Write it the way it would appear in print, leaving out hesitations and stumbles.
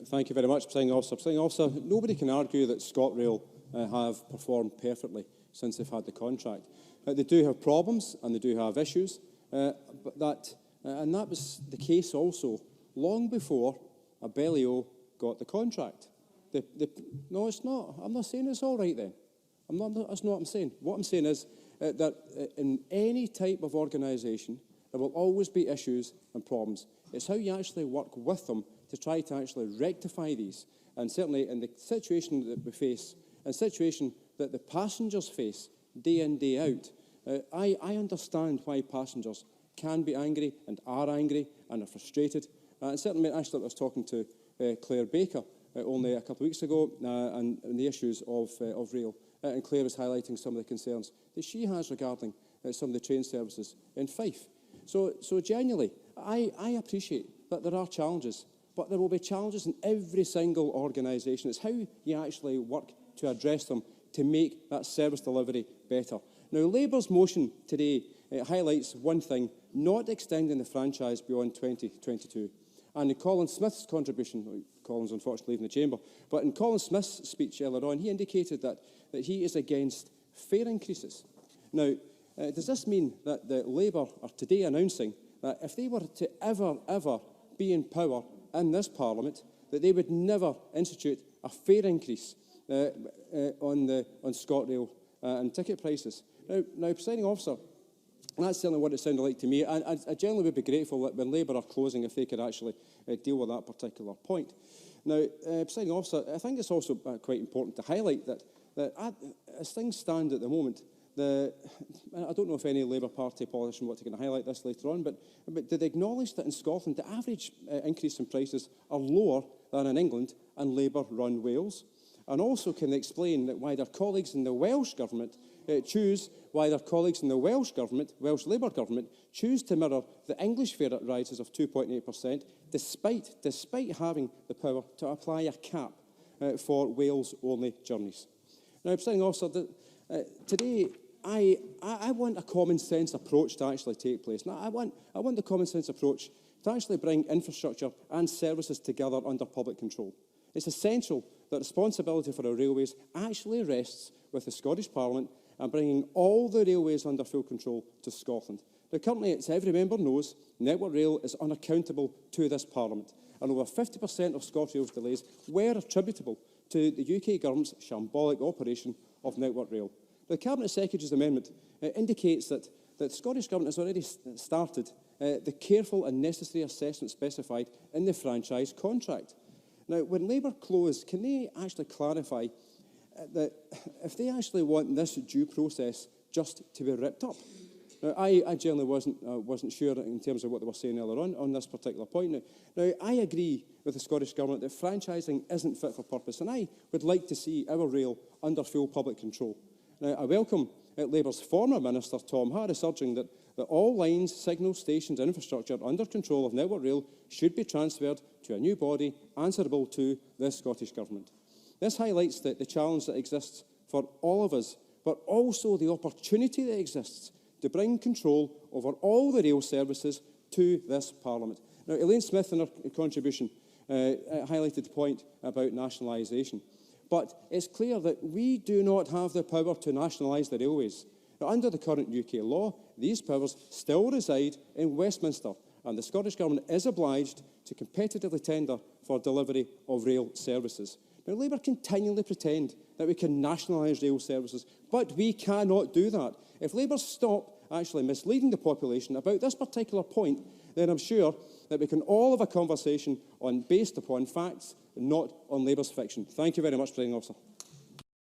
Thank you very much, Presiding Officer. Presiding Officer, nobody can argue that ScotRail have performed perfectly since they've had the contract. They do have problems and they do have issues, and that was the case also long before Abellio got the contract. No, it's not. I'm not saying it's all right then. That's not what I'm saying. What I'm saying is that in any type of organisation, there will always be issues and problems. It's how you actually work with them to try to actually rectify these. And certainly in the situation that we face, and situation that the passengers face day in, day out, I understand why passengers can be angry and are frustrated. And certainly, actually, I was talking to Claire Baker only a couple of weeks ago and the issues of rail. And Claire was highlighting some of the concerns that she has regarding some of the train services in Fife. So genuinely, I appreciate that there are challenges, but there will be challenges in every single organisation. It's how you actually work to address them to make that service delivery better. Now, Labour's motion today highlights one thing, not extending the franchise beyond 2022. And in Colin Smith's contribution, Colin's unfortunately leaving the chamber, but in Colin Smith's speech earlier on, he indicated that he is against fare increases. Now, does this mean that the Labour are today announcing that if they were to ever be in power in this Parliament, that they would never institute a fare increase on ScotRail and ticket prices? Now, Presiding Officer, that's certainly what it sounded like to me. I generally would be grateful that when Labour are closing, if they could actually deal with that particular point. Now, Presiding Officer, I think it's also quite important to highlight that as things stand at the moment, I don't know if any Labour Party politician wants to highlight this later on, but do they acknowledge that in Scotland the average increase in prices are lower than in England and Labour-run Wales? And also can they explain that why their colleagues in the Welsh Government Welsh Labour Government, choose to mirror the English fare rises of 2.8%, despite having the power to apply a cap for Wales-only journeys. Now, Presiding Officer, today I want a common sense approach to actually take place. Now, I want the common sense approach to actually bring infrastructure and services together under public control. It's essential that responsibility for our railways actually rests with the Scottish Parliament and bringing all the railways under full control to Scotland. Now, currently, as every member knows, Network Rail is unaccountable to this Parliament, and over 50% of ScotRail's delays were attributable to the UK Government's shambolic operation of Network Rail. The Cabinet Secretary's amendment indicates that the Scottish Government has already started the careful and necessary assessment specified in the franchise contract. Now, when Labour close, can they actually clarify that if they actually want this due process just to be ripped up? Now, I generally wasn't sure in terms of what they were saying earlier on this particular point. Now, I agree with the Scottish Government that franchising isn't fit for purpose, and I would like to see our rail under full public control. Now, I welcome Labour's former Minister, Tom Harris, urging that all lines, signals, stations and infrastructure under control of Network Rail should be transferred to a new body answerable to the Scottish Government. This highlights the challenge that exists for all of us, but also the opportunity that exists to bring control over all the rail services to this Parliament. Now, Elaine Smith in her contribution highlighted the point about nationalisation. But it's clear that we do not have the power to nationalise the railways. Now, under the current UK law, these powers still reside in Westminster, and the Scottish Government is obliged to competitively tender for delivery of rail services. Now, Labour continually pretend that we can nationalise rail services, but we cannot do that. If Labour stop actually misleading the population about this particular point, then I'm sure that we can all have a conversation based upon facts, not on Labour's fiction. Thank you very much, Presiding Officer.